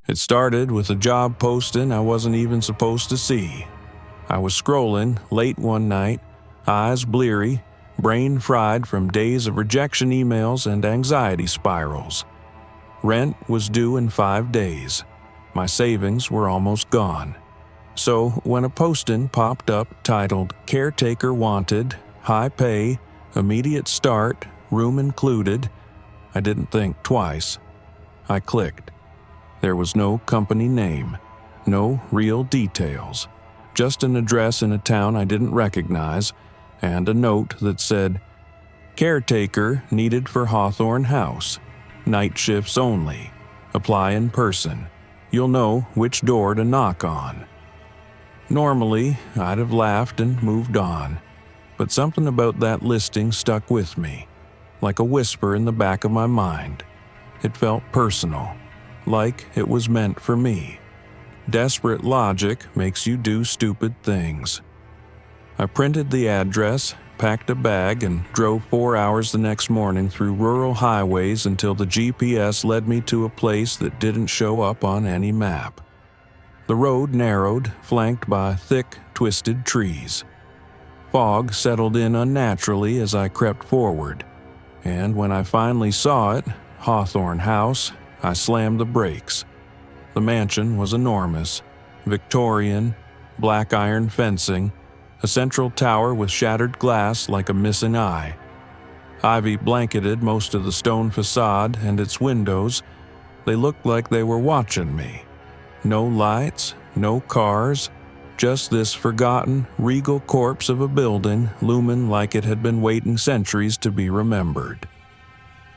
It started with a job posting I wasn't even supposed to see. I was scrolling late one night, eyes bleary, brain fried from days of rejection emails and anxiety spirals. Rent was due in 5 days. My savings were almost gone. So when a posting popped up titled "Caretaker Wanted, High Pay, Immediate Start, Room Included," I didn't think twice. I clicked. There was no company name, no real details, just an address in a town I didn't recognize, and a note that said, "Caretaker needed for Hawthorne House. Night shifts only. Apply in person. You'll know which door to knock on." Normally, I'd have laughed and moved on, but something about that listing stuck with me, like a whisper in the back of my mind. It felt personal, like it was meant for me. Desperate logic makes you do stupid things. I printed the address, packed a bag, and drove 4 hours the next morning through rural highways until the GPS led me to a place that didn't show up on any map. The road narrowed, flanked by thick, twisted trees. Fog settled in unnaturally as I crept forward, and when I finally saw it, Hawthorne House, I slammed the brakes. The mansion was enormous, Victorian, black iron fencing, a central tower with shattered glass like a missing eye. Ivy blanketed most of the stone facade and its windows. They looked like they were watching me. No lights, no cars, just this forgotten, regal corpse of a building looming like it had been waiting centuries to be remembered.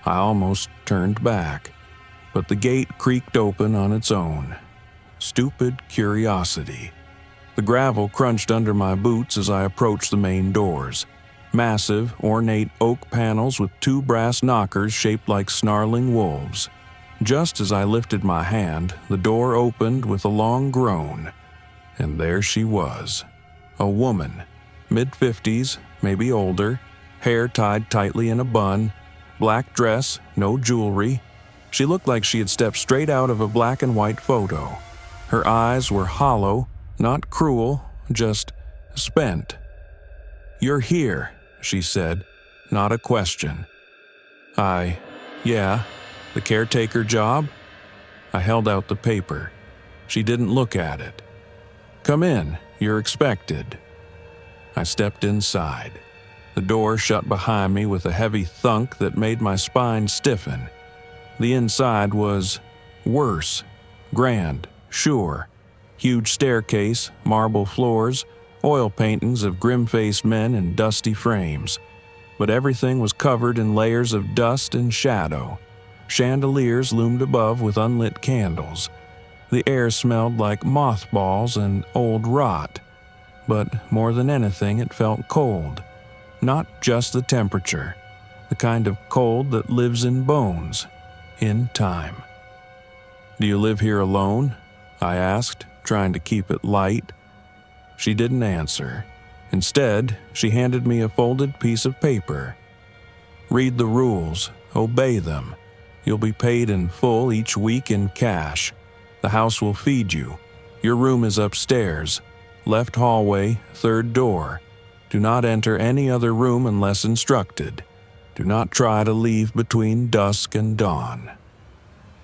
I almost turned back, but the gate creaked open on its own. Stupid curiosity. The gravel crunched under my boots as I approached the main doors. Massive, ornate oak panels with 2 brass knockers shaped like snarling wolves. Just as I lifted my hand, the door opened with a long groan, and there she was. A woman, mid-50s, maybe older, hair tied tightly in a bun, black dress, no jewelry. She looked like she had stepped straight out of a black and white photo. Her eyes were hollow, not cruel, just spent. "You're here," she said, not a question. Yeah, the caretaker job?" I held out the paper. She didn't look at it. "Come in, you're expected." I stepped inside. The door shut behind me with a heavy thunk that made my spine stiffen. The inside was worse, grand, sure. Huge staircase, marble floors, oil paintings of grim-faced men in dusty frames. But everything was covered in layers of dust and shadow. Chandeliers loomed above with unlit candles. The air smelled like mothballs and old rot. But more than anything, it felt cold. Not just the temperature, the kind of cold that lives in bones, in time. "Do you live here alone?" I asked, trying to keep it light. She didn't answer. Instead, she handed me a folded piece of paper. "Read the rules, obey them. You'll be paid in full each week in cash. The house will feed you. Your room is upstairs. Left hallway, 3rd door. Do not enter any other room unless instructed. Do not try to leave between dusk and dawn."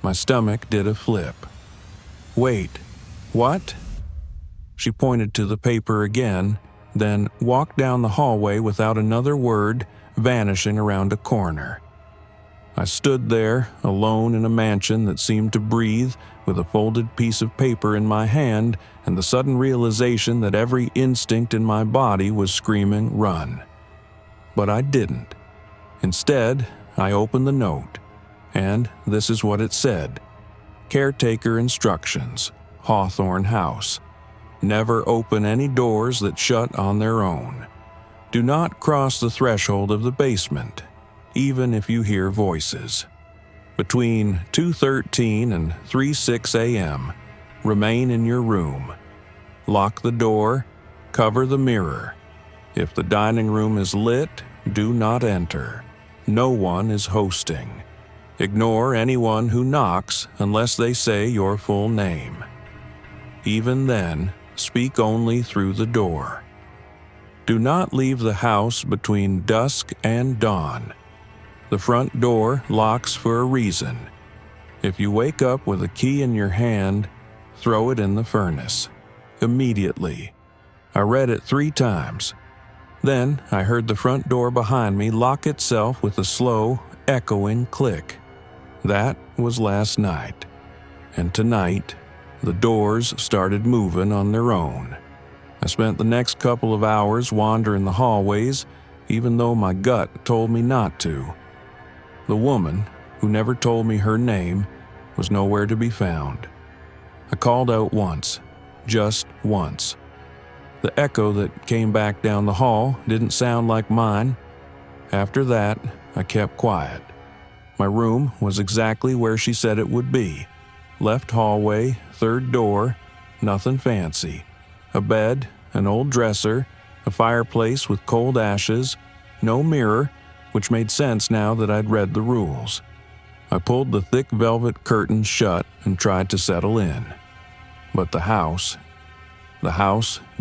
My stomach did a flip. "Wait, what?" She pointed to the paper again, then walked down the hallway without another word, vanishing around a corner. I stood there, alone in a mansion that seemed to breathe, with a folded piece of paper in my hand and the sudden realization that every instinct in my body was screaming, "Run." But I didn't. Instead, I opened the note, and this is what it said. "Caretaker instructions, Hawthorne House. Never open any doors that shut on their own. Do not cross the threshold of the basement, even if you hear voices. Between 2:13 and 3:06 a.m., remain in your room. Lock the door, cover the mirror. If the dining room is lit, do not enter. No one is hosting. Ignore anyone who knocks unless they say your full name. Even then, speak only through the door. Do not leave the house between dusk and dawn. The front door locks for a reason. If you wake up with a key in your hand, throw it in the furnace. Immediately. I read it 3 times. Then I heard the front door behind me lock itself with a slow, echoing click. That was last night. And tonight, the doors started moving on their own. I spent the next couple of hours wandering the hallways, even though my gut told me not to. The woman, who never told me her name, was nowhere to be found. I called out once, just once. The echo that came back down the hall didn't sound like mine. After that, I kept quiet. My room was exactly where she said it would be. Left hallway, 3rd door, nothing fancy. A bed, an old dresser, a fireplace with cold ashes, no mirror, which made sense now that I'd read the rules. I pulled the thick velvet curtains shut and tried to settle in. But the house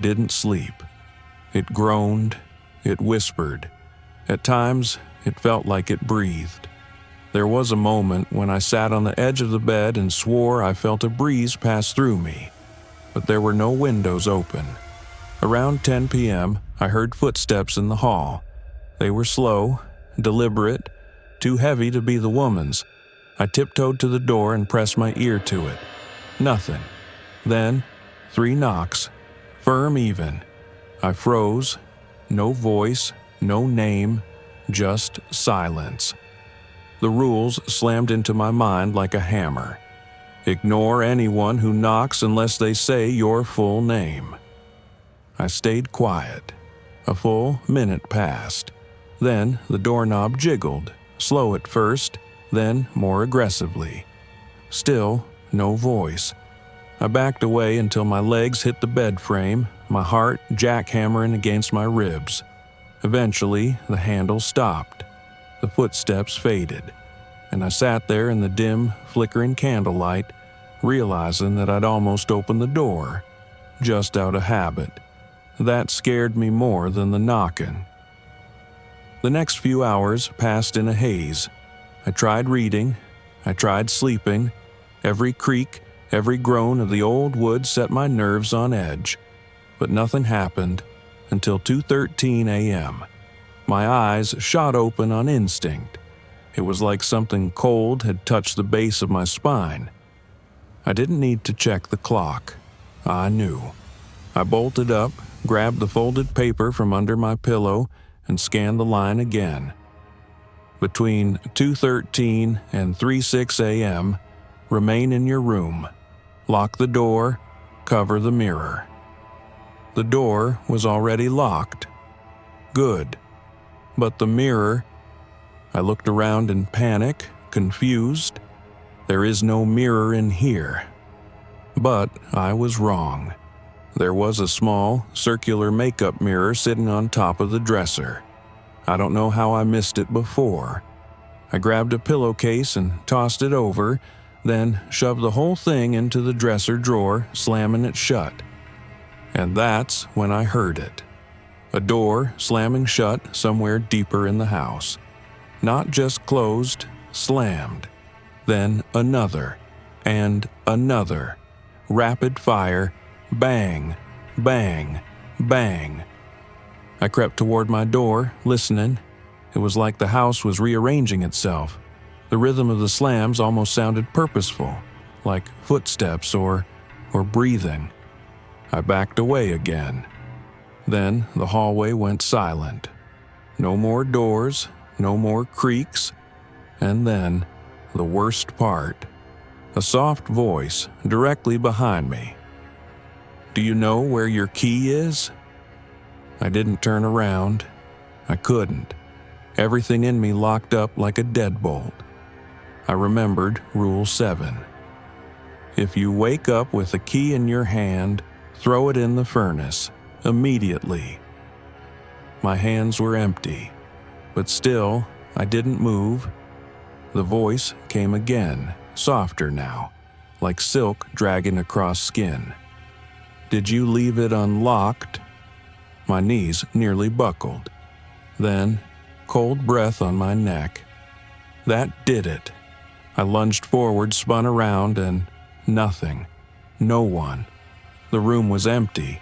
didn't sleep. It groaned, it whispered. At times, it felt like it breathed. There was a moment when I sat on the edge of the bed and swore I felt a breeze pass through me, but there were no windows open. Around 10 p.m., I heard footsteps in the hall. They were slow, deliberate, too heavy to be the woman's. I tiptoed to the door and pressed my ear to it. Nothing. Then, 3 knocks. Firm even. I froze. No voice, no name, just silence. The rules slammed into my mind like a hammer. Ignore anyone who knocks unless they say your full name. I stayed quiet. A full minute passed. Then the doorknob jiggled, slow at first, then more aggressively. Still no voice. I backed away until my legs hit the bed frame, my heart jackhammering against my ribs. Eventually, the handle stopped. The footsteps faded, and I sat there in the dim, flickering candlelight, realizing that I'd almost opened the door, just out of habit. That scared me more than the knocking. The next few hours passed in a haze. I tried reading. I tried sleeping. Every creak, every groan of the old wood set my nerves on edge. But nothing happened until 2:13 a.m. My eyes shot open on instinct. It was like something cold had touched the base of my spine. I didn't need to check the clock. I knew. I bolted up, grabbed the folded paper from under my pillow, and scanned the line again. Between 2:13 and 3:06 a.m., remain in your room. Lock the door, cover the mirror. The door was already locked. Good. But the mirror... I looked around in panic, confused. There is no mirror in here. But I was wrong. There was a small, circular makeup mirror sitting on top of the dresser. I don't know how I missed it before. I grabbed a pillowcase and tossed it over, then shoved the whole thing into the dresser drawer, slamming it shut. And that's when I heard it. A door slamming shut somewhere deeper in the house. Not just closed, slammed. Then another, and another. Rapid fire, bang, bang, bang. I crept toward my door, listening. It was like the house was rearranging itself. The rhythm of the slams almost sounded purposeful, like footsteps or breathing. I backed away again. Then the hallway went silent. No more doors, no more creaks, and then the worst part. A soft voice directly behind me. "Do you know where your key is?" I didn't turn around. I couldn't. Everything in me locked up like a deadbolt. I remembered Rule 7. If you wake up with a key in your hand, throw it in the furnace, immediately. My hands were empty, but still, I didn't move. The voice came again, softer now, like silk dragging across skin. "Did you leave it unlocked?" My knees nearly buckled. Then, cold breath on my neck. That did it. I lunged forward, spun around, and nothing. No one. The room was empty,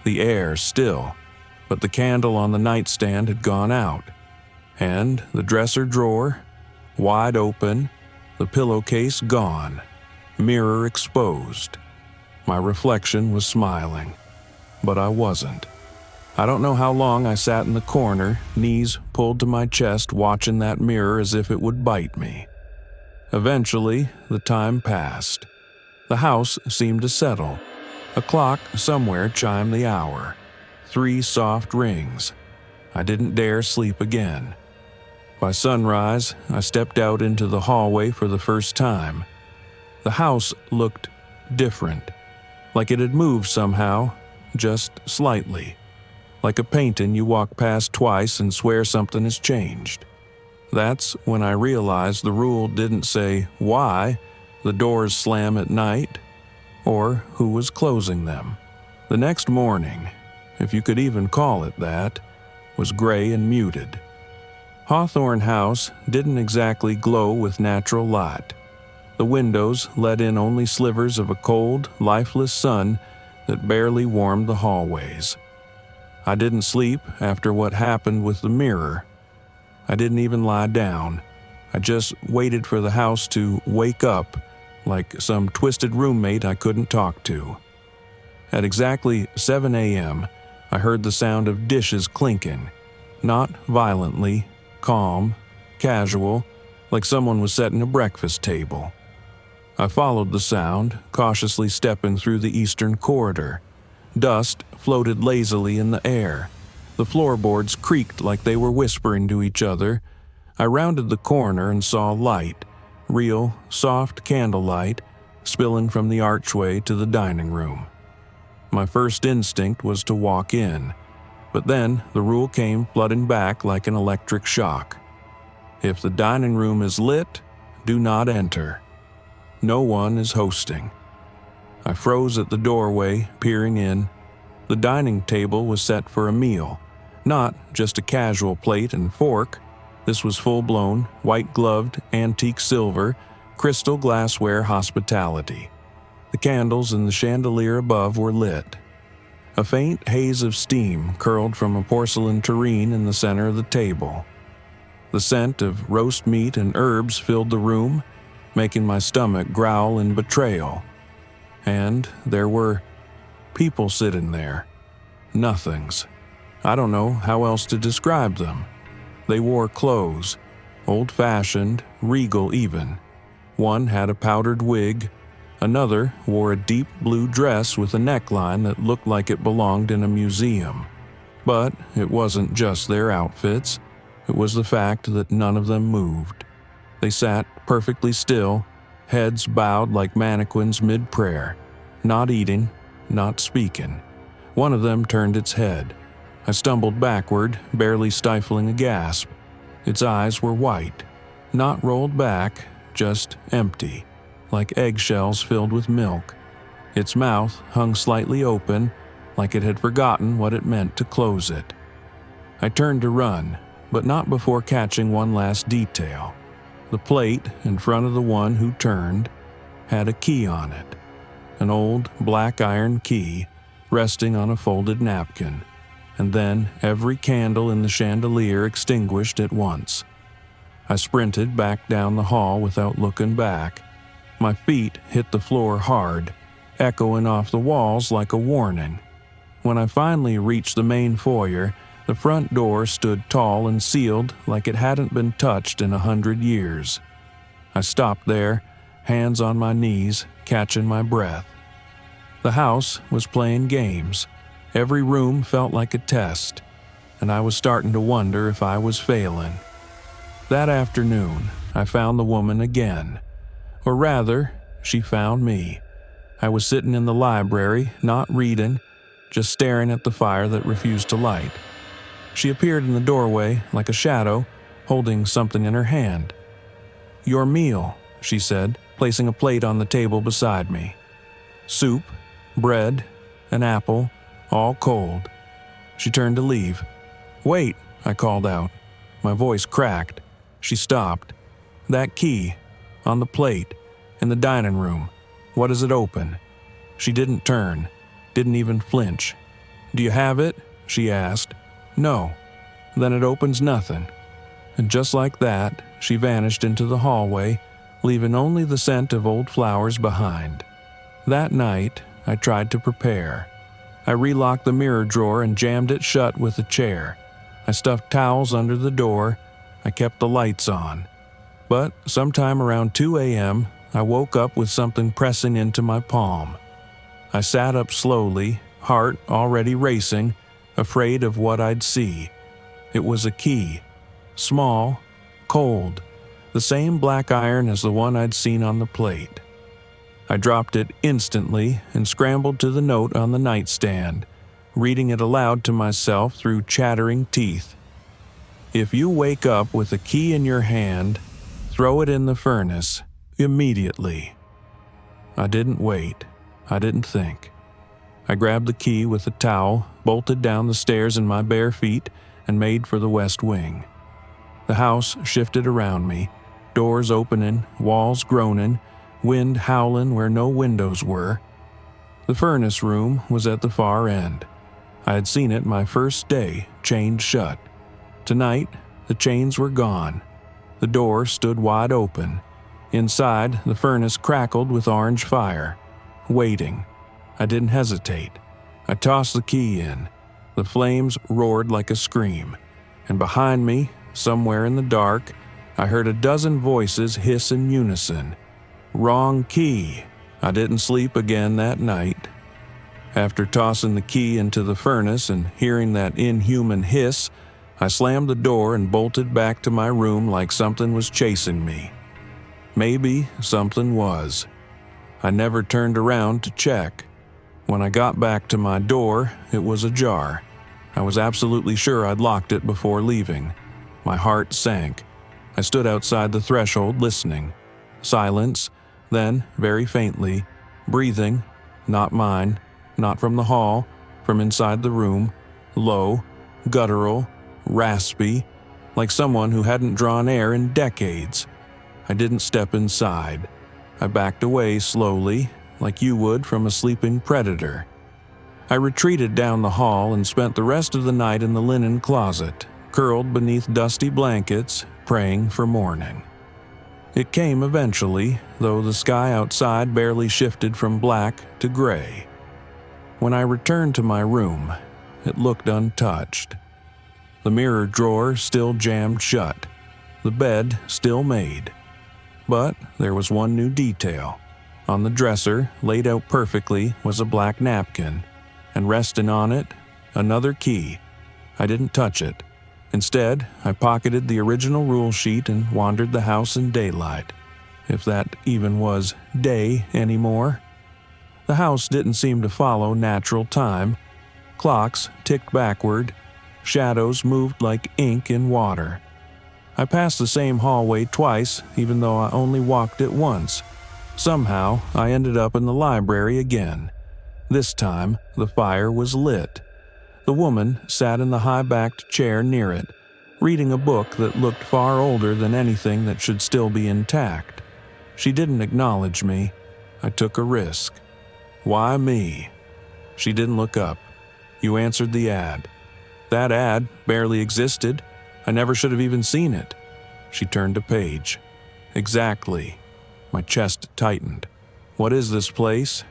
the air still, but the candle on the nightstand had gone out. And the dresser drawer, wide open, the pillowcase gone, mirror exposed. My reflection was smiling, but I wasn't. I don't know how long I sat in the corner, knees pulled to my chest, watching that mirror as if it would bite me. Eventually, the time passed. The house seemed to settle. A clock somewhere chimed the hour. 3 soft rings. I didn't dare sleep again. By sunrise, I stepped out into the hallway for the first time. The house looked different, like it had moved somehow, just slightly. Like a painting you walk past twice and swear something has changed. That's when I realized the rule didn't say why the doors slam at night or who was closing them. The next morning, if you could even call it that, was gray and muted. Hawthorne House didn't exactly glow with natural light. The windows let in only slivers of a cold, lifeless sun that barely warmed the hallways. I didn't sleep after what happened with the mirror. I didn't even lie down. I just waited for the house to wake up like some twisted roommate I couldn't talk to. At exactly 7 a.m., I heard the sound of dishes clinking. Not violently, calm, casual, like someone was setting a breakfast table. I followed the sound, cautiously stepping through the eastern corridor. Dust floated lazily in the air. The floorboards creaked like they were whispering to each other. I rounded the corner and saw light, real, soft candlelight, spilling from the archway to the dining room. My first instinct was to walk in, but then the rule came flooding back like an electric shock. If the dining room is lit, do not enter. No one is hosting. I froze at the doorway, peering in. The dining table was set for a meal, not just a casual plate and fork. This was full-blown, white-gloved, antique silver, crystal glassware hospitality. The candles in the chandelier above were lit. A faint haze of steam curled from a porcelain tureen in the center of the table. The scent of roast meat and herbs filled the room, making my stomach growl in betrayal. And there were people sitting there. Nothings. I don't know how else to describe them. They wore clothes, old-fashioned, regal even. One had a powdered wig. Another wore a deep blue dress with a neckline that looked like it belonged in a museum. But it wasn't just their outfits. It was the fact that none of them moved. They sat perfectly still, heads bowed like mannequins mid-prayer, not eating, not speaking. One of them turned its head. I stumbled backward, barely stifling a gasp. Its eyes were white, not rolled back, just empty, like eggshells filled with milk. Its mouth hung slightly open, like it had forgotten what it meant to close it. I turned to run, but not before catching one last detail. The plate in front of the one who turned had a key on it, an old black iron key resting on a folded napkin, and then every candle in the chandelier extinguished at once. I sprinted back down the hall without looking back. My feet hit the floor hard, echoing off the walls like a warning. When I finally reached the main foyer, the front door stood tall and sealed like it hadn't been touched in 100 years. I stopped there, hands on my knees, catching my breath. The house was playing games. Every room felt like a test, and I was starting to wonder if I was failing. That afternoon, I found the woman again. Or rather, she found me. I was sitting in the library, not reading, just staring at the fire that refused to light. She appeared in the doorway like a shadow, holding something in her hand. "Your meal," she said, placing a plate on the table beside me. Soup, bread, an apple, all cold. She turned to leave. "Wait," I called out. My voice cracked. She stopped. "That key, on the plate, in the dining room. What does it open?" She didn't turn, didn't even flinch. "Do you have it?" she asked. "No." "Then it opens nothing." And just like that, she vanished into the hallway, leaving only the scent of old flowers behind. That night, I tried to prepare. I relocked the mirror drawer and jammed it shut with a chair. I stuffed towels under the door. I kept the lights on. But sometime around 2 a.m., I woke up with something pressing into my palm. I sat up slowly, heart already racing, afraid of what I'd see. It was a key. Small, cold, the same black iron as the one I'd seen on the plate. I dropped it instantly and scrambled to the note on the nightstand, reading it aloud to myself through chattering teeth. "If you wake up with a key in your hand, throw it in the furnace, immediately." I didn't wait. I didn't think. I grabbed the key with a towel, bolted down the stairs in my bare feet, and made for the west wing. The house shifted around me, doors opening, walls groaning, wind howling where no windows were. The furnace room was at the far end. I had seen it my first day, chained shut. Tonight, the chains were gone. The door stood wide open. Inside, the furnace crackled with orange fire. Waiting. I didn't hesitate. I tossed the key in. The flames roared like a scream. And behind me, somewhere in the dark, I heard a dozen voices hiss in unison. Wrong key. I didn't sleep again that night. After tossing the key into the furnace and hearing that inhuman hiss, I slammed the door and bolted back to my room like something was chasing me. Maybe something was. I never turned around to check. When I got back to my door, it was ajar. I was absolutely sure I'd locked it before leaving. My heart sank. I stood outside the threshold listening. Silence, then, very faintly, breathing, not mine, not from the hall, from inside the room, low, guttural, raspy, like someone who hadn't drawn air in decades. I didn't step inside. I backed away slowly, like you would from a sleeping predator. I retreated down the hall and spent the rest of the night in the linen closet, curled beneath dusty blankets, praying for morning. It came eventually, though the sky outside barely shifted from black to gray. When I returned to my room, it looked untouched. The mirror drawer still jammed shut, the bed still made. But there was one new detail. On the dresser, laid out perfectly, was a black napkin, and resting on it, another key. I didn't touch it. Instead, I pocketed the original rule sheet and wandered the house in daylight, if that even was day anymore. The house didn't seem to follow natural time. Clocks ticked backward. Shadows moved like ink in water. I passed the same hallway twice, even though I only walked it once. Somehow, I ended up in the library again. This time, the fire was lit. The woman sat in the high-backed chair near it, reading a book that looked far older than anything that should still be intact. She didn't acknowledge me. I took a risk. Why me? She didn't look up. You answered the ad. That ad barely existed. I never should have even seen it. She turned a page. Exactly. My chest tightened. What is this place?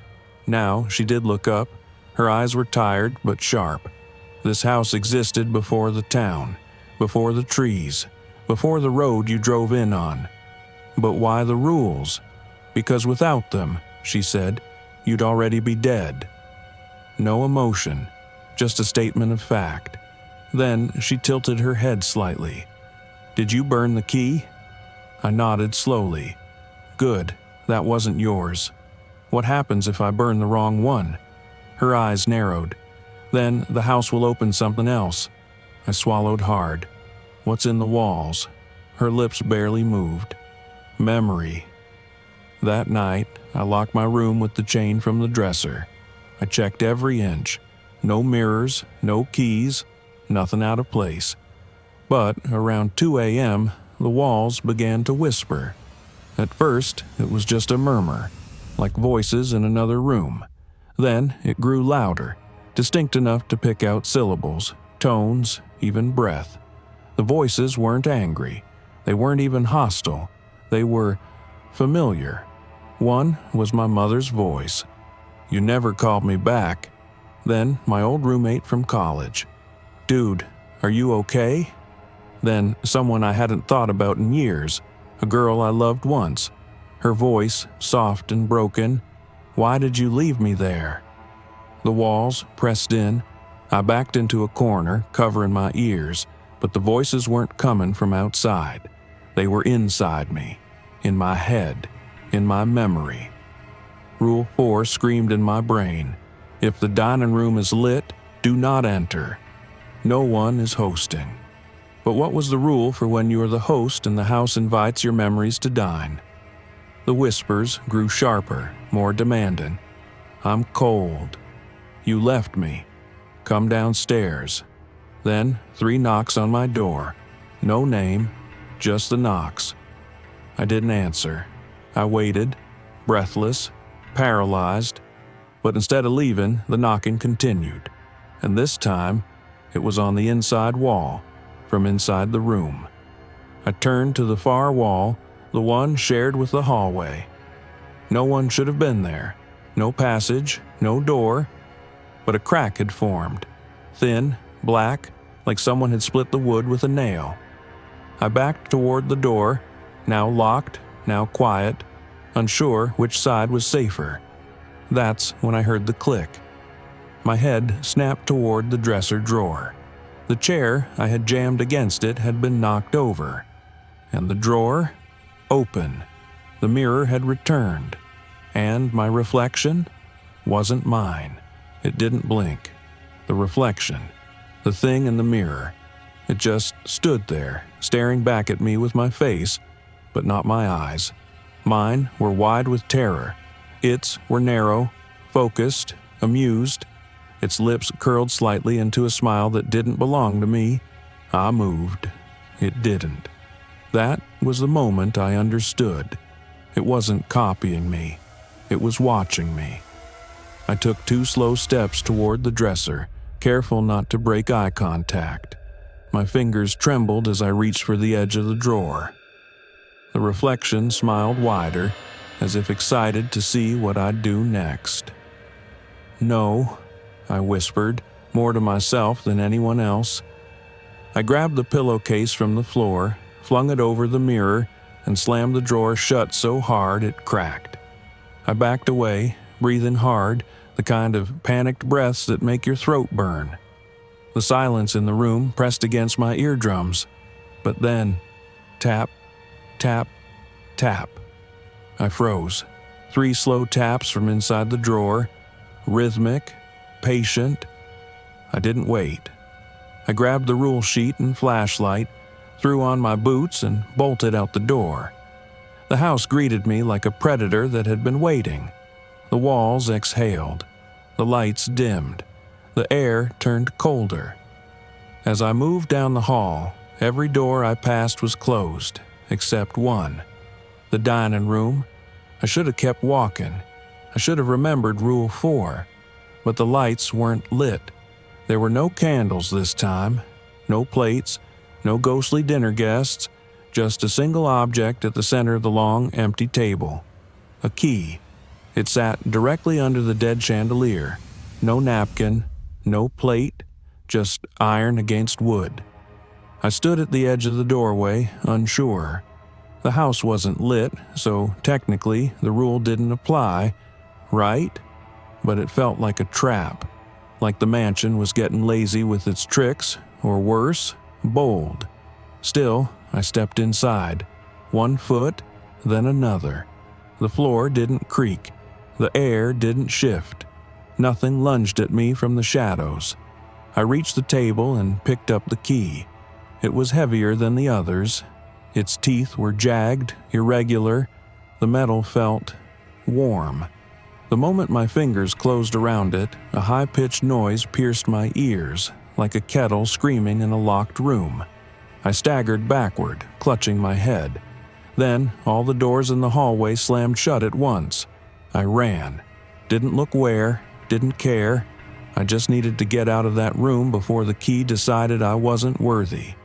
Now she did look up. Her eyes were tired but sharp. This house existed before the town, before the trees, before the road you drove in on. But why the rules? Because without them, she said, you'd already be dead. No emotion, just a statement of fact. Then she tilted her head slightly. Did you burn the key? I nodded slowly. Good, that wasn't yours. What happens if I burn the wrong one? Her eyes narrowed. Then the house will open something else. I swallowed hard. What's in the walls? Her lips barely moved. Memory. That night, I locked my room with the chain from the dresser. I checked every inch. No mirrors, no keys, nothing out of place. But around 2 a.m., the walls began to whisper. At first, it was just a murmur, like voices in another room. Then it grew louder, distinct enough to pick out syllables, tones, even breath. The voices weren't angry. They weren't even hostile. They were familiar. One was my mother's voice. "You never called me back." Then my old roommate from college. "Dude, are you okay?" Then someone I hadn't thought about in years, a girl I loved once. Her voice, soft and broken. "Why did you leave me there?" The walls pressed in. I backed into a corner, covering my ears, but the voices weren't coming from outside. They were inside me, in my head, in my memory. Rule 4 screamed in my brain. If the dining room is lit, do not enter. No one is hosting. But what was the rule for when you are the host and the house invites your memories to dine? The whispers grew sharper, more demanding. "I'm cold. You left me. Come downstairs." Then 3 knocks on my door. No name, just the knocks. I didn't answer. I waited, breathless, paralyzed. But instead of leaving, the knocking continued. And this time, it was on the inside wall, from inside the room. I turned to the far wall, the one shared with the hallway. No one should have been there. No passage, no door. But a crack had formed. Thin, black, like someone had split the wood with a nail. I backed toward the door, now locked, now quiet, unsure which side was safer. That's when I heard the click. My head snapped toward the dresser drawer. The chair I had jammed against it had been knocked over. And the drawer? Open. The mirror had returned. And my reflection? Wasn't mine. It didn't blink. The reflection. The thing in the mirror. It just stood there, staring back at me with my face, but not my eyes. Mine were wide with terror. Its were narrow, focused, amused. Its lips curled slightly into a smile that didn't belong to me. I moved. It didn't. That was the moment I understood. It wasn't copying me. It was watching me. I took 2 slow steps toward the dresser, careful not to break eye contact. My fingers trembled as I reached for the edge of the drawer. The reflection smiled wider, as if excited to see what I'd do next. "No," I whispered, more to myself than anyone else. I grabbed the pillowcase from the floor, flung it over the mirror, and slammed the drawer shut so hard it cracked. I backed away, breathing hard, the kind of panicked breaths that make your throat burn. The silence in the room pressed against my eardrums, but then, tap, tap, tap. I froze. 3 slow taps from inside the drawer, rhythmic, patient. I didn't wait. I grabbed the rule sheet and flashlight, threw on my boots, and bolted out the door. The house greeted me like a predator that had been waiting. The walls exhaled. The lights dimmed. The air turned colder. As I moved down the hall, every door I passed was closed, except one. The dining room. I should have kept walking. I should have remembered Rule 4. But the lights weren't lit. There were no candles this time. No plates. No ghostly dinner guests. Just a single object at the center of the long, empty table. A key. It sat directly under the dead chandelier. No napkin. No plate. Just iron against wood. I stood at the edge of the doorway, unsure. The house wasn't lit, so technically the rule didn't apply, right? But it felt like a trap, like the mansion was getting lazy with its tricks, or worse, bold. Still, I stepped inside, 1 foot, then another. The floor didn't creak. The air didn't shift. Nothing lunged at me from the shadows. I reached the table and picked up the key. It was heavier than the others. Its teeth were jagged, irregular. The metal felt warm. The moment my fingers closed around it, a high-pitched noise pierced my ears, like a kettle screaming in a locked room. I staggered backward, clutching my head. Then, all the doors in the hallway slammed shut at once. I ran. Didn't look where, didn't care. I just needed to get out of that room before the key decided I wasn't worthy.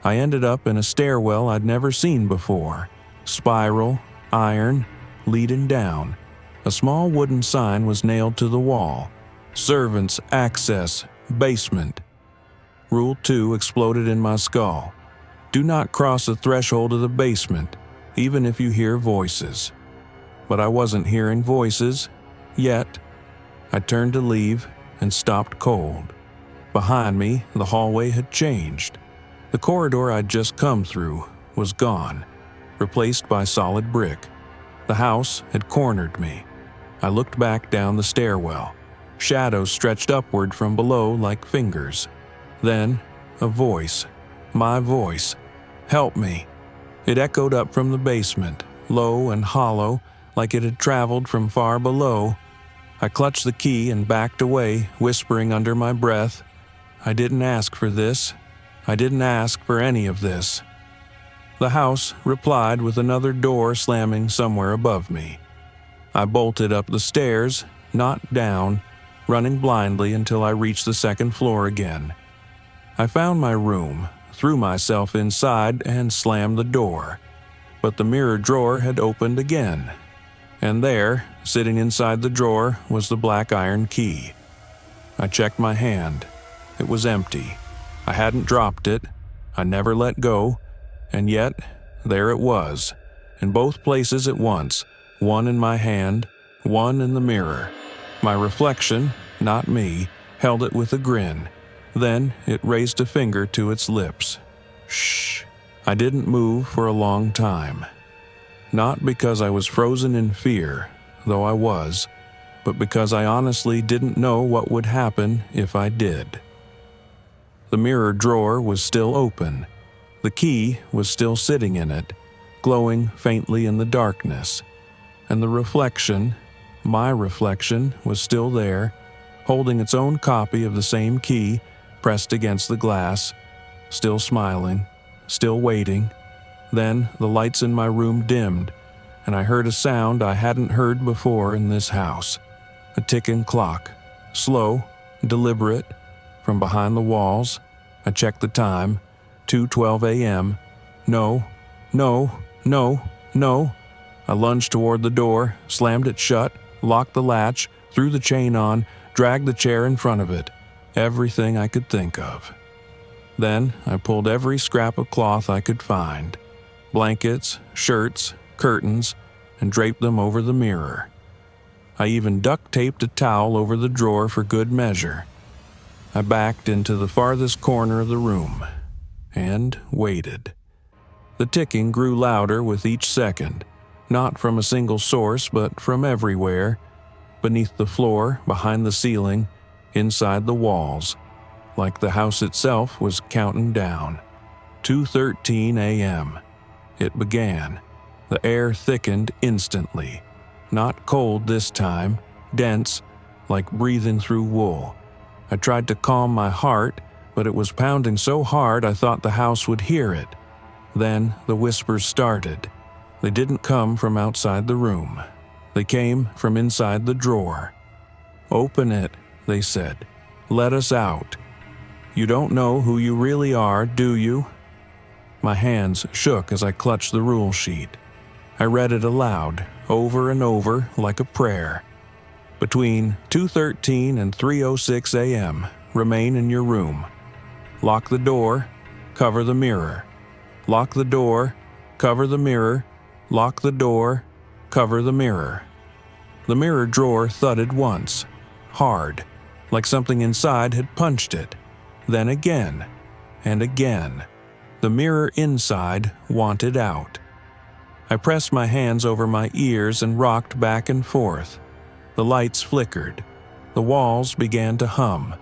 I ended up in a stairwell I'd never seen before. Spiral, iron, leading down. A small wooden sign was nailed to the wall. Servants access, basement. Rule 2 exploded in my skull. Do not cross the threshold of the basement, even if you hear voices. But I wasn't hearing voices, yet. I turned to leave and stopped cold. Behind me, the hallway had changed. The corridor I'd just come through was gone, replaced by solid brick. The house had cornered me. I looked back down the stairwell. Shadows stretched upward from below like fingers. Then, a voice. My voice. Help me. It echoed up from the basement, low and hollow, like it had traveled from far below. I clutched the key and backed away, whispering under my breath, I didn't ask for this. I didn't ask for any of this. The house replied with another door slamming somewhere above me. I bolted up the stairs, not down, running blindly until I reached the second floor again. I found my room, threw myself inside, and slammed the door. But the mirror drawer had opened again. And there, sitting inside the drawer, was the black iron key. I checked my hand. It was empty. I hadn't dropped it. I never let go. And yet, there it was, in both places at once, one in my hand, one in the mirror. My reflection, not me, held it with a grin. Then it raised a finger to its lips. Shh. I didn't move for a long time. Not because I was frozen in fear, though I was, but because I honestly didn't know what would happen if I did. The mirror drawer was still open. The key was still sitting in it, glowing faintly in the darkness. And the reflection, my reflection, was still there, holding its own copy of the same key pressed against the glass, still smiling, still waiting. Then the lights in my room dimmed, and I heard a sound I hadn't heard before in this house. A ticking clock, slow, deliberate. From behind the walls, I checked the time, 2:12 a.m. No. I lunged toward the door, slammed it shut, locked the latch, threw the chain on, dragged the chair in front of it. Everything I could think of. Then I pulled every scrap of cloth I could find, blankets, shirts, curtains, and draped them over the mirror. I even duct-taped a towel over the drawer for good measure. I backed into the farthest corner of the room and waited. The ticking grew louder with each second, not from a single source but from everywhere, beneath the floor, behind the ceiling, inside the walls, like the house itself was counting down. 2:13 a.m. It began. The air thickened instantly. Not cold this time, dense, like breathing through wool. I tried to calm my heart, but it was pounding so hard I thought the house would hear it. Then the whispers started. They didn't come from outside the room. They came from inside the drawer. "Open it," they said. "Let us out. You don't know who you really are, do you?" My hands shook as I clutched the rule sheet. I read it aloud, over and over, like a prayer. Between 2:13 and 3:06 a.m., remain in your room. Lock the door, cover the mirror. Lock the door, cover the mirror. Lock the door, cover the mirror. The mirror drawer thudded once, hard, like something inside had punched it. Then again, and again. The mirror inside wanted out. I pressed my hands over my ears and rocked back and forth. The lights flickered. The walls began to hum.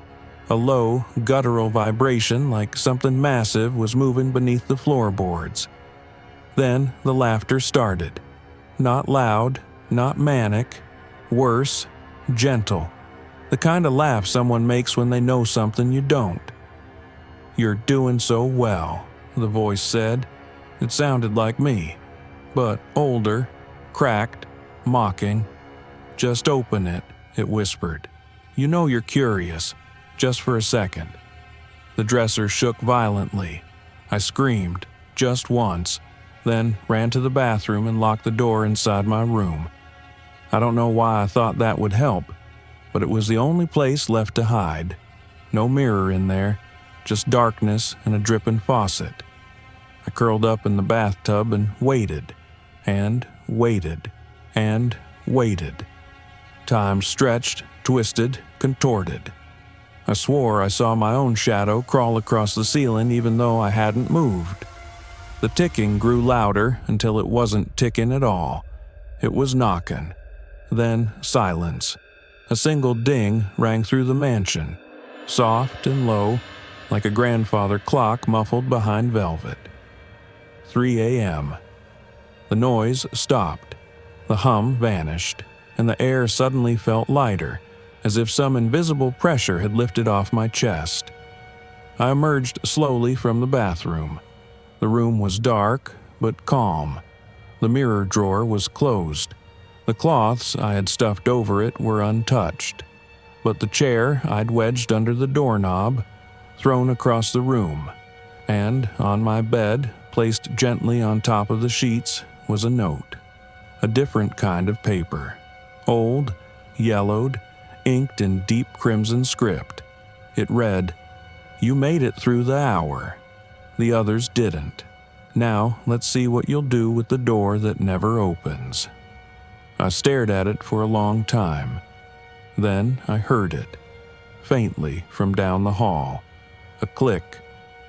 A low, guttural vibration like something massive was moving beneath the floorboards. Then the laughter started. Not loud, not manic. Worse, gentle. The kind of laugh someone makes when they know something you don't. "You're doing so well," the voice said. It sounded like me, but older, cracked, mocking. "Just open it," it whispered. "You know you're curious. Just for a second." The dresser shook violently. I screamed, just once, then ran to the bathroom and locked the door inside my room. I don't know why I thought that would help, but it was the only place left to hide. No mirror in there, just darkness and a dripping faucet. I curled up in the bathtub and waited, and waited, and waited. Time stretched, twisted, contorted. I swore I saw my own shadow crawl across the ceiling even though I hadn't moved. The ticking grew louder until it wasn't ticking at all. It was knocking. Then silence. A single ding rang through the mansion, soft and low, like a grandfather clock muffled behind velvet. 3 a.m. The noise stopped. The hum vanished, and the air suddenly felt lighter, as if some invisible pressure had lifted off my chest. I emerged slowly from the bathroom. The room was dark, but calm. The mirror drawer was closed. The cloths I had stuffed over it were untouched, but the chair I'd wedged under the doorknob, thrown across the room, and on my bed, placed gently on top of the sheets, was a note. A different kind of paper. Old, yellowed, inked in deep crimson script. It read, "You made it through the hour. The others didn't. Now let's see what you'll do with the door that never opens." I stared at it for a long time. Then I heard it, faintly from down the hall. A click,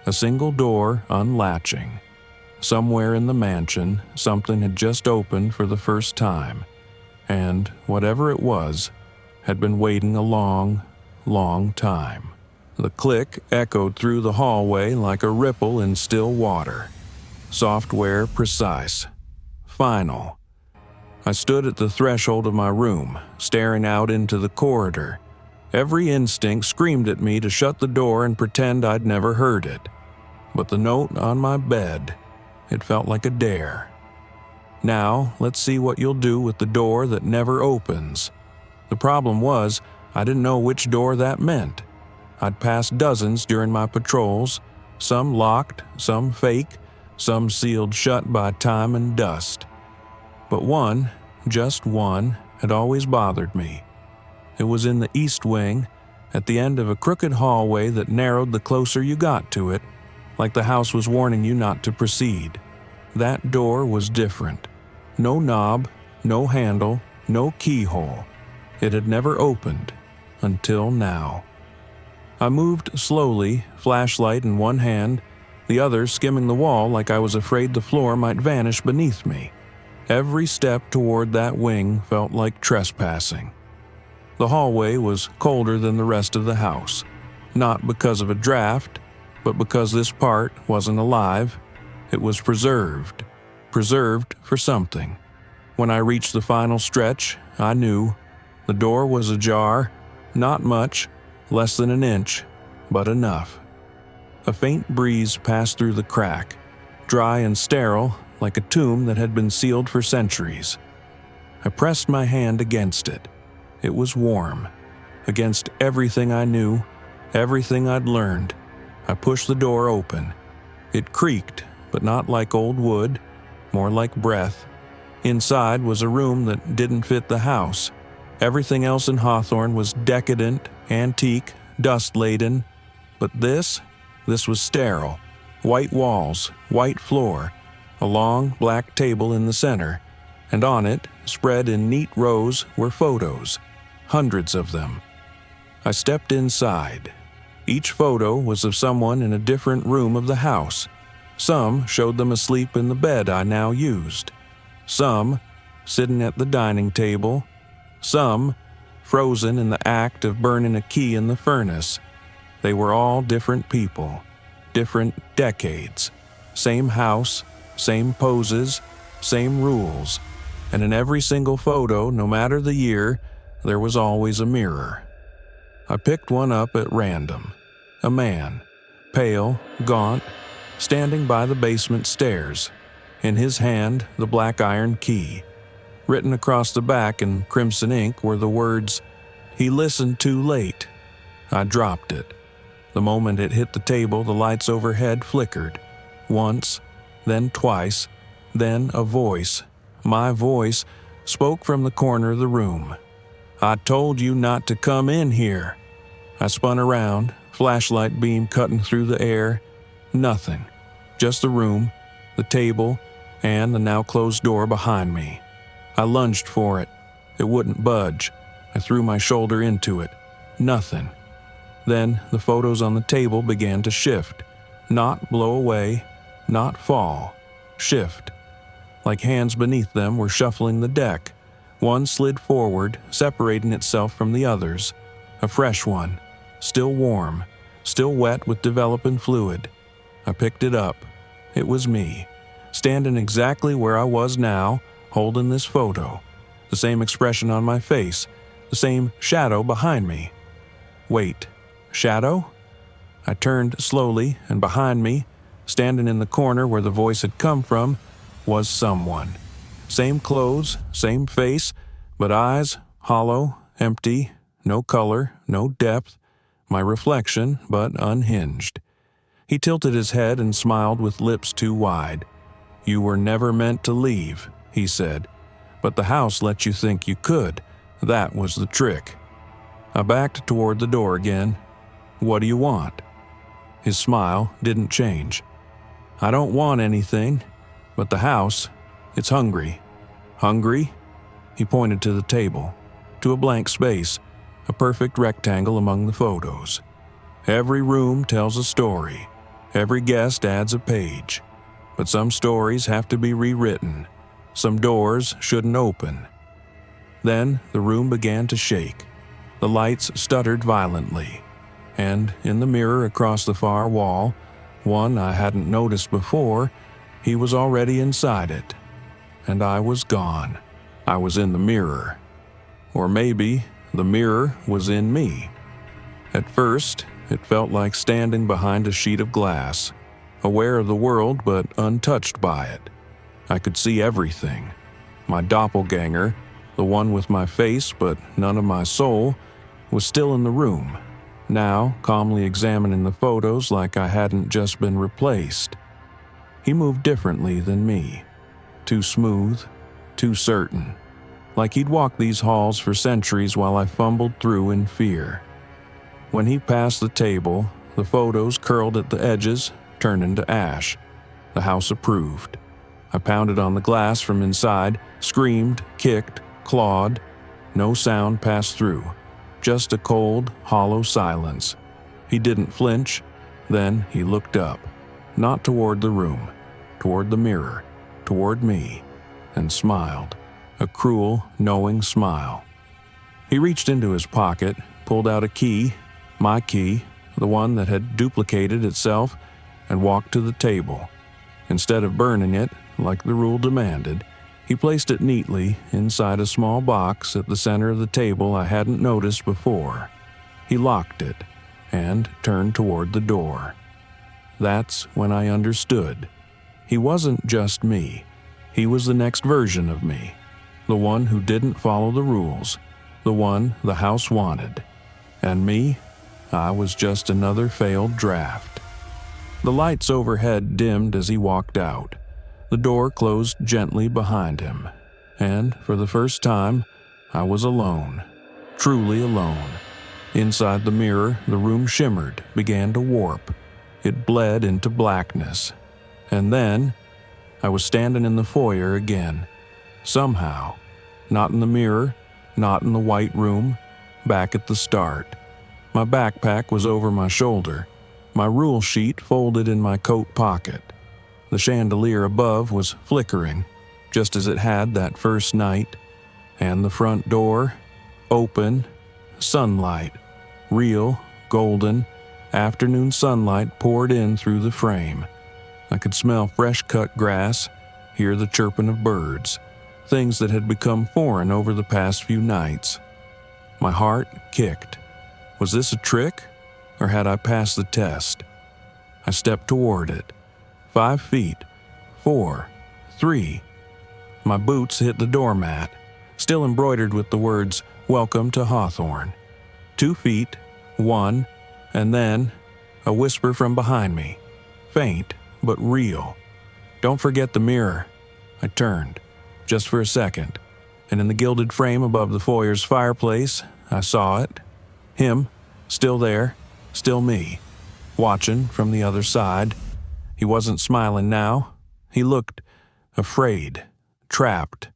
a single door unlatching. Somewhere in the mansion, something had just opened for the first time, and whatever it was, had been waiting a long, long time. The click echoed through the hallway like a ripple in still water. Software precise. Final. I stood at the threshold of my room, staring out into the corridor. Every instinct screamed at me to shut the door and pretend I'd never heard it. But the note on my bed, it felt like a dare. "Now, let's see what you'll do with the door that never opens." The problem was, I didn't know which door that meant. I'd passed dozens during my patrols, some locked, some fake, some sealed shut by time and dust. But one, just one, had always bothered me. It was in the east wing, at the end of a crooked hallway that narrowed the closer you got to it, like the house was warning you not to proceed. That door was different. No knob, no handle, no keyhole. It had never opened, until now. I moved slowly, flashlight in one hand, the other skimming the wall like I was afraid the floor might vanish beneath me. Every step toward that wing felt like trespassing. The hallway was colder than the rest of the house, not because of a draft, but because this part wasn't alive. It was preserved for something. When I reached the final stretch, I knew. The door was ajar, not much, less than an inch, but enough. A faint breeze passed through the crack, dry and sterile, like a tomb that had been sealed for centuries. I pressed my hand against it. It was warm. Against everything I knew, everything I'd learned, I pushed the door open. It creaked, but not like old wood, more like breath. Inside was a room that didn't fit the house. Everything else in Hawthorne was decadent, antique, dust-laden. But this was sterile. White walls, white floor, a long black table in the center, and on it, spread in neat rows, were photos, hundreds of them. I stepped inside. Each photo was of someone in a different room of the house. Some showed them asleep in the bed I now used. Some sitting at the dining table. Some frozen in the act of burning a key in the furnace. They were all different people, different decades. Same house, same poses, same rules, and in every single photo, no matter the year, there was always a mirror. I picked one up at random. A man, pale, gaunt, standing by the basement stairs. In his hand, the black iron key. Written across the back in crimson ink were the words, "He listened too late." I dropped it. The moment it hit the table, the lights overhead flickered. Once, then twice, then a voice, my voice, spoke from the corner of the room. "I told you not to come in here." I spun around, flashlight beam cutting through the air. Nothing. Just the room, the table, and the now closed door behind me. I lunged for it. It wouldn't budge. I threw my shoulder into it. Nothing. Then the photos on the table began to shift. Not blow away, not fall. Shift. Like hands beneath them were shuffling the deck. One slid forward, separating itself from the others. A fresh one. Still warm. Still wet with developing fluid. I picked it up. It was me. Standing exactly where I was now, holding this photo. The same expression on my face. The same shadow behind me. Wait. Shadow? I turned slowly, and behind me, standing in the corner where the voice had come from, was someone. Same clothes, same face, but eyes hollow, empty, no color, no depth, my reflection, but unhinged. He tilted his head and smiled with lips too wide. "You were never meant to leave," he said, "but the house let you think you could. That was the trick." I backed toward the door again. "What do you want?" His smile didn't change. "I don't want anything, but the house, it's hungry." "Hungry?" He pointed to the table, to a blank space, a perfect rectangle among the photos. "Every room tells a story. Every guest adds a page. But some stories have to be rewritten. Some doors shouldn't open." Then the room began to shake. The lights stuttered violently. And in the mirror across the far wall, one I hadn't noticed before, he was already inside it. And I was gone. I was in the mirror. Or maybe the mirror was in me. At first, it felt like standing behind a sheet of glass, aware of the world but untouched by it. I could see everything. My doppelganger, the one with my face but none of my soul, was still in the room, now calmly examining the photos like I hadn't just been replaced. He moved differently than me. Too smooth, too certain. Like he'd walked these halls for centuries while I fumbled through in fear. When he passed the table, the photos curled at the edges, turned into ash. The house approved. I pounded on the glass from inside, screamed, kicked, clawed. No sound passed through. Just a cold, hollow silence. He didn't flinch. Then he looked up. Not toward the room. Toward the mirror. Toward me. And smiled. A cruel, knowing smile. He reached into his pocket, pulled out a key, my key, the one that had duplicated itself, and walked to the table. Instead of burning it, like the rule demanded, he placed it neatly inside a small box at the center of the table I hadn't noticed before. He locked it and turned toward the door. That's when I understood. He wasn't just me. He was the next version of me. The one who didn't follow the rules. The one the house wanted. And me? I was just another failed draft. The lights overhead dimmed as he walked out. The door closed gently behind him. And for the first time, I was alone. Truly alone. Inside the mirror, the room shimmered, began to warp. It bled into blackness. And then, I was standing in the foyer again. Somehow. Not in the mirror, not in the white room, back at the start. My backpack was over my shoulder, my rule sheet folded in my coat pocket. The chandelier above was flickering, just as it had that first night, and the front door, open, sunlight, real, golden, afternoon sunlight poured in through the frame. I could smell fresh-cut grass, hear the chirping of birds, things that had become foreign over the past few nights. My heart kicked. Was this a trick, or had I passed the test? I stepped toward it. 5 feet, 4, 3. My boots hit the doormat, still embroidered with the words, "Welcome to Hawthorne." 2 feet, 1, and then a whisper from behind me, faint but real. "Don't forget the mirror." I turned, just for a second, and in the gilded frame above the foyer's fireplace, I saw it. Him, still there, still me, watching from the other side. He wasn't smiling now. He looked afraid, trapped.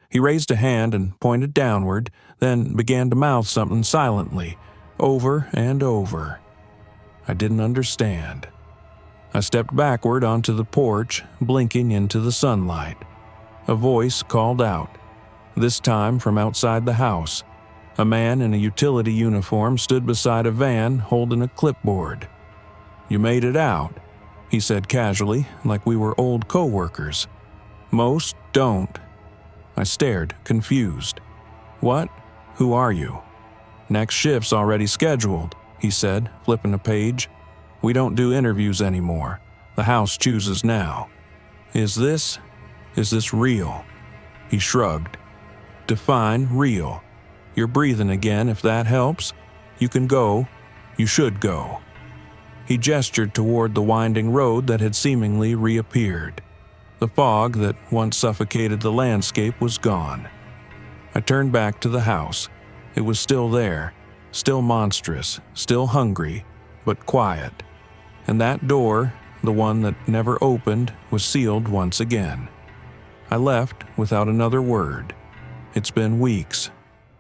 He raised a hand and pointed downward, then began to mouth something silently, over and over. I didn't understand. I stepped backward onto the porch, blinking into the sunlight. A voice called out, this time from outside the house. A man in a utility uniform stood beside a van holding a clipboard. "You made it out," he said casually, like we were old co-workers. "Most don't." I stared, confused. "What? Who are you?" "Next shift's already scheduled," he said, flipping a page. "We don't do interviews anymore. The house chooses now." Is this real?" He shrugged. "Define real. You're breathing again, if that helps. You can go. You should go." He gestured toward the winding road that had seemingly reappeared. The fog that once suffocated the landscape was gone. I turned back to the house. It was still there, still monstrous, still hungry, but quiet. And that door, the one that never opened, was sealed once again. I left without another word. It's been weeks.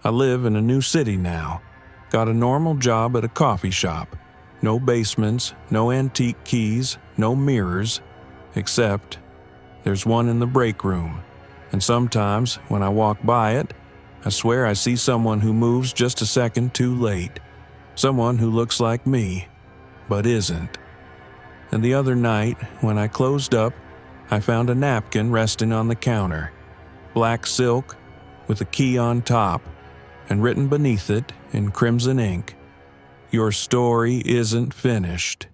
I live in a new city now. Got a normal job at a coffee shop. No basements, no antique keys, no mirrors, except there's one in the break room. And sometimes, when I walk by it, I swear I see someone who moves just a second too late. Someone who looks like me, but isn't. And the other night, when I closed up, I found a napkin resting on the counter. Black silk, with a key on top, and written beneath it in crimson ink, "Your story isn't finished."